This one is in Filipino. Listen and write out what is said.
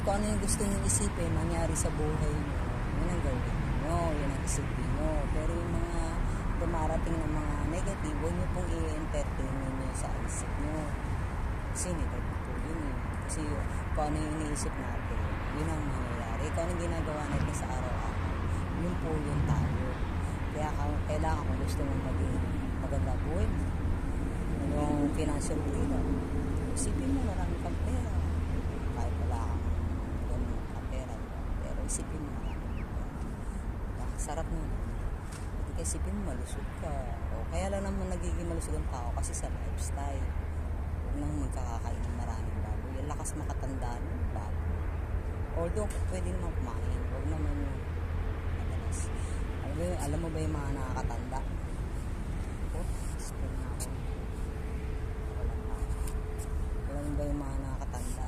kung ano yung gusto nyo isipin, mangyari sa buhay nyo, yun ang gawin nyo, yun ang isipin nyo. Pero yung mga dumarating na mga negative, huwag nyo pong i-entertain nyo sa isip nyo. Kasi negative po yun eh. Kasi kung ano yung iniisip natin, yun ang mangyayari. Kung ano yung ginagawa natin sa araw-araw, yun po yung tayo. Kaya kailangan kung gusto mong maging maganda buhay mo, yung financial freedom, isipin mo marami kang pera. Kahit wala kang ganun kapera, diba? Pero isipin mo marami kang pera. Sarap mo. Hindi ka isipin mo malusog ka. O kaya lang naman nagiging malusog ang tao kasi sa lifestyle. Huwag nang magkakakain ng maraming baboy. Yung lakas makatanda ng baboy. Although pwede naman kumain, huwag naman yung madalas. Alam mo ba yung mga nakakatanda? Spill na ako. Alam ba yung mga nakakatanda?